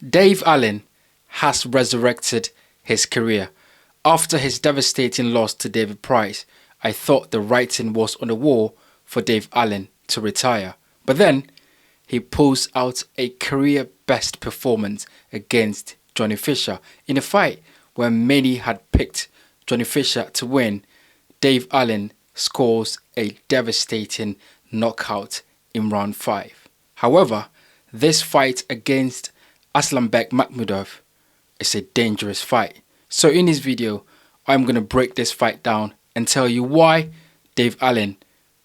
Dave Allen has resurrected his career. After his devastating loss to David Price, I thought the writing was on the wall for Dave Allen to retire. But then, he pulls out a career best performance against Johnny Fisher in a fight where many had picked Johnny Fisher to win. Dave Allen scores a devastating knockout in round 5. However, this fight against Arslanbek Makhmudov is a dangerous fight. So in this video, I'm going to break this fight down and tell you why Dave Allen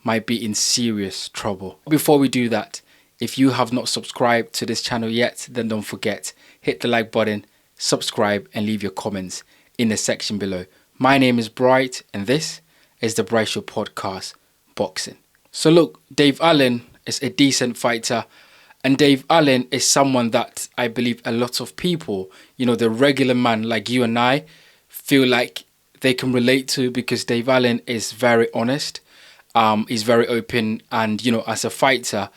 might be in serious trouble. Before we do that, if you have not subscribed to this channel yet, then don't forget, hit the like button, subscribe and leave your comments in the section below. My name is Bright and this is the Bright Show Podcast Boxing. So look, Dave Allen is a decent fighter, and Dave Allen is someone that I believe a lot of people, the regular man like you and I, feel like they can relate to, because Dave Allen is very honest, he's very open, and as a fighter,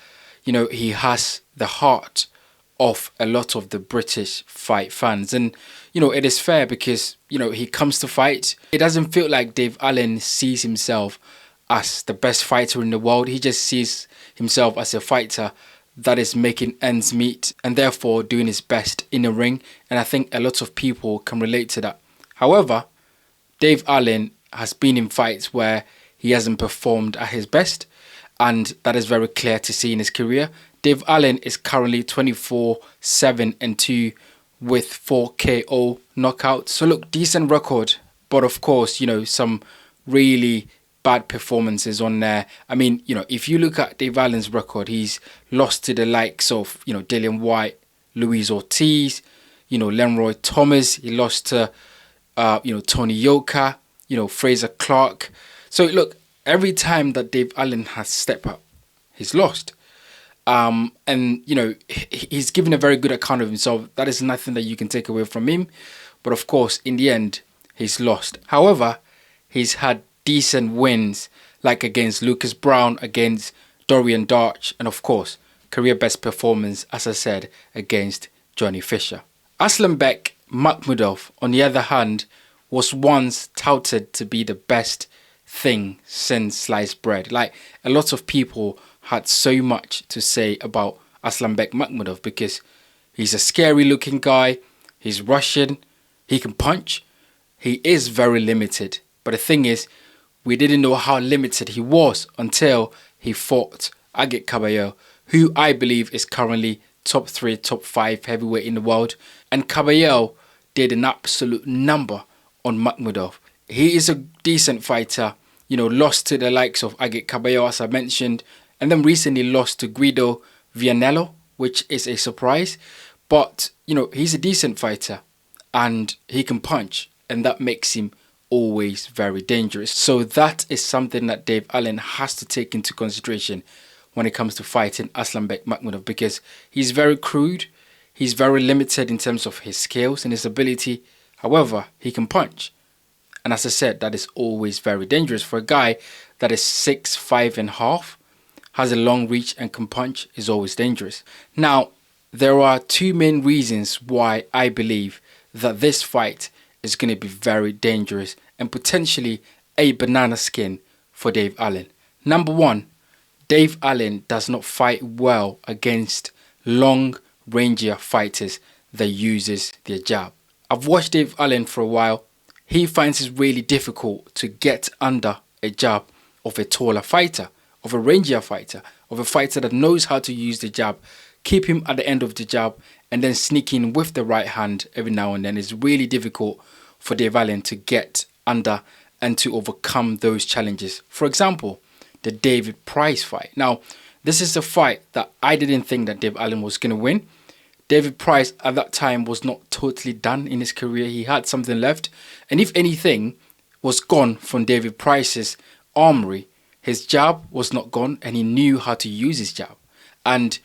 he has the heart of a lot of the British fight fans. And it is fair because he comes to fight. It doesn't feel like Dave Allen sees himself as the best fighter in the world. He just sees himself as a fighter that is making ends meet and therefore doing his best in the ring. And I think a lot of people can relate to that. However, Dave Allen has been in fights where he hasn't performed at his best, and that is very clear to see in his career. Dave Allen is currently 24-7-2 with 4 KO knockouts. So look, decent record, but of course, some really bad performances on there. I mean, if you look at Dave Allen's record, he's lost to the likes of, Dillian White, Luis Ortiz, Leroy Thomas. He lost to, Tony Yoka, Fraser Clark. So look, every time that Dave Allen has stepped up, he's lost. And, he's given a very good account of himself. That is nothing that you can take away from him. But of course, in the end, he's lost. However, he's had decent wins, like against Lucas Brown, against Dorian Darch, and of course, career best performance, as I said, against Johnny Fisher. Arslanbek Makhmudov, on the other hand, was once touted to be the best thing since sliced bread. Like, a lot of people had so much to say about Arslanbek Makhmudov because he's a scary looking guy, he's Russian, he can punch, he is very limited. But the thing is, we didn't know how limited he was until he fought Agit Caballero, who I believe is currently top 3, top 5 heavyweight in the world. And Caballero did an absolute number on Makhmudov. He is a decent fighter, lost to the likes of Agit Caballero, as I mentioned, and then recently lost to Guido Vianello, which is a surprise. But, he's a decent fighter and he can punch, and that makes him always very dangerous. So that is something that Dave Allen has to take into consideration when it comes to fighting Arslanbek Makhmudov, because he's very crude, he's very limited in terms of his skills and his ability. However, he can punch. And as I said, that is always very dangerous for a guy that is 6'5½", has a long reach and can punch, is always dangerous. Now, there are 2 main reasons why I believe that this fight is going to be very dangerous and potentially a banana skin for Dave Allen. Number 1, Dave Allen does not fight well against long rangier fighters that uses their jab. I've watched Dave Allen for a while. He finds it really difficult to get under a jab of a taller fighter, of a rangier fighter, of a fighter that knows how to use the jab, keep him at the end of the jab, and then sneak in with the right hand every now and then. It's really difficult for Dave Allen to get under and to overcome those challenges. For example, the David Price fight. Now, this is a fight that I didn't think that Dave Allen was going to win. David Price at that time was not totally done in his career. He had something left, and if anything was gone from David Price's armory, his jab was not gone, and he knew how to use his jab. And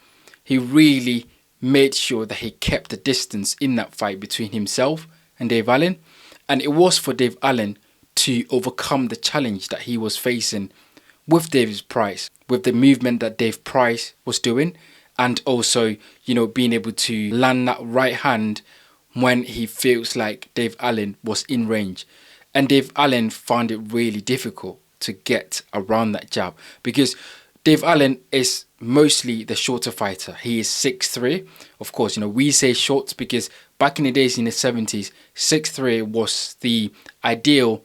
he really made sure that he kept the distance in that fight between himself and Dave Allen. And it was for Dave Allen to overcome the challenge that he was facing with David Price, with the movement that Dave Price was doing, and also, you know, being able to land that right hand when he feels like Dave Allen was in range. And Dave Allen found it really difficult to get around that jab because Dave Allen is mostly the shorter fighter. He is 6'3". Of course, you know, we say short because back in the days in the 70s, 6'3" was the ideal,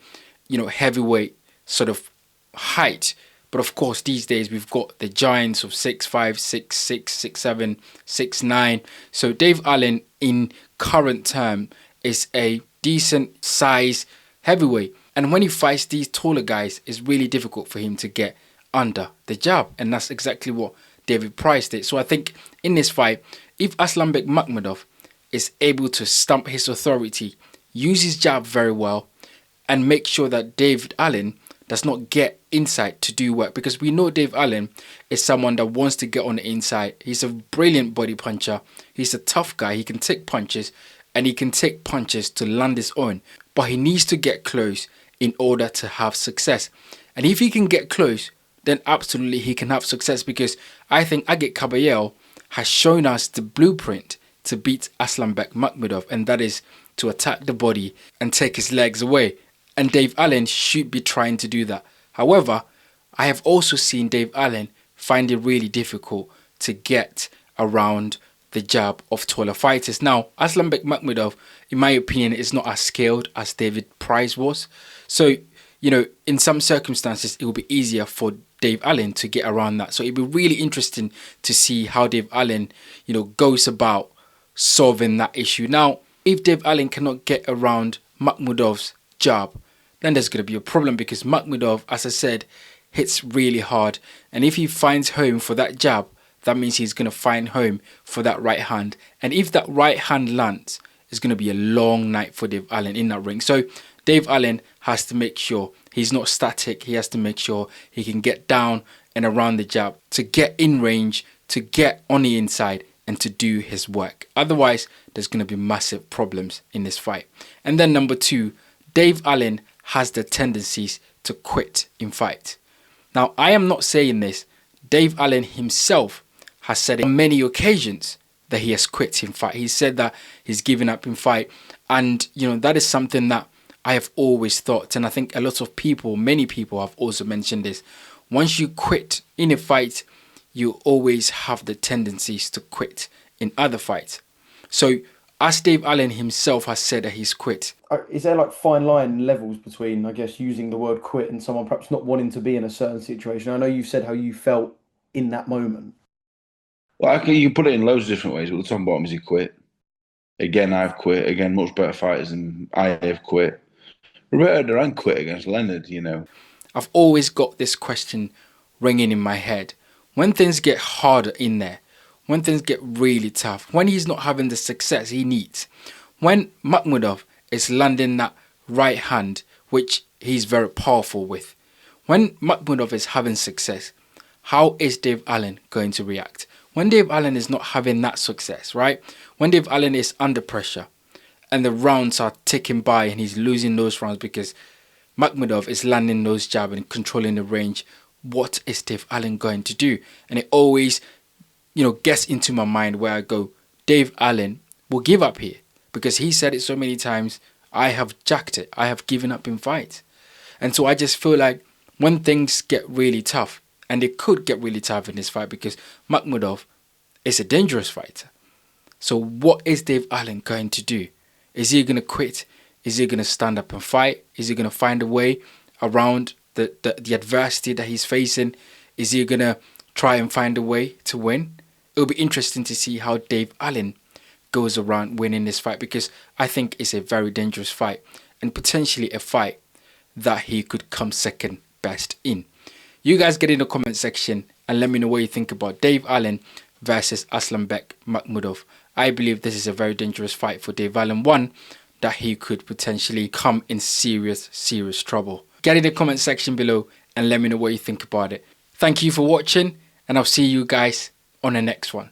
you know, heavyweight sort of height. But of course, these days we've got the giants of 6'5", 6'6", 6'7", 6'9". So Dave Allen in current term is a decent size heavyweight. And when he fights these taller guys, it's really difficult for him to get under the jab. And that's exactly what David Price did. So I think in this fight, if Arslanbek Makhmudov is able to stamp his authority, use his jab very well, and make sure that David Allen does not get inside to do work, because we know Dave Allen is someone that wants to get on the inside. He's a brilliant body puncher. He's a tough guy. He can take punches, and he can take punches to land his own. But he needs to get close in order to have success. And if he can get close, then absolutely he can have success, because I think Agit Kabayel has shown us the blueprint to beat Arslanbek Makhmudov, and that is to attack the body and take his legs away. And Dave Allen should be trying to do that. However, I have also seen Dave Allen find it really difficult to get around the jab of taller fighters. Now, Arslanbek Makhmudov, in my opinion, is not as skilled as David Price was. So, you know, in some circumstances, it will be easier for Dave Allen to get around that. So it'll be really interesting to see how Dave Allen, you know, goes about solving that issue. Now, if Dave Allen cannot get around Makhmudov's jab, then there's going to be a problem, because Makhmudov, as I said, hits really hard. And if he finds home for that jab, that means he's going to find home for that right hand. And if that right hand lands, it's going to be a long night for Dave Allen in that ring. So Dave Allen has to make sure he's not static. He has to make sure he can get down and around the jab to get in range, to get on the inside, and to do his work. Otherwise, there's going to be massive problems in this fight. And then number two, Dave Allen has the tendencies to quit in fight. Now, I am not saying this. Dave Allen himself has said on many occasions that he has quit in fight. He said that he's given up in fight. And, you know, that is something that I have always thought. And I think a lot of people, many people have also mentioned this. Once you quit in a fight, you always have the tendencies to quit in other fights. So, as Dave Allen himself has said that he's quit. Is there like fine line levels between, I guess, using the word quit and someone perhaps not wanting to be in a certain situation? I know you've said how you felt in that moment. Well, you can put it in loads of different ways, but the top and bottom is he quit. Again, I've quit. Again, much better fighters than I have quit. Roberto Duran quit against Leonard, you know. I've always got this question ringing in my head. When things get harder in there, when things get really tough, when he's not having the success he needs, when Makhmudov is landing that right hand, which he's very powerful with, when Makhmudov is having success, how is Dave Allen going to react? When Dave Allen is not having that success, right? When Dave Allen is under pressure and the rounds are ticking by and he's losing those rounds because Makhmudov is landing those jabs and controlling the range, what is Dave Allen going to do? And it always, you know, gets into my mind where I go, Dave Allen will give up here, because he said it so many times, I have jacked it. I have given up in fights. And so I just feel like when things get really tough, and it could get really tough in this fight because Makhmudov is a dangerous fighter. So what is Dave Allen going to do? Is he going to quit? Is he going to stand up and fight? Is he going to find a way around the adversity that he's facing? Is he going to try and find a way to win? It'll be interesting to see how Dave Allen goes around winning this fight, because I think it's a very dangerous fight and potentially a fight that he could come second best in. You guys get in the comment section and let me know what you think about Dave Allen versus Arslanbek Makhmudov. I believe this is a very dangerous fight for Dave Allen. One, that he could potentially come in serious trouble. Get in the comment section below and let me know what you think about it. Thank you for watching, and I'll see you guys on the next one.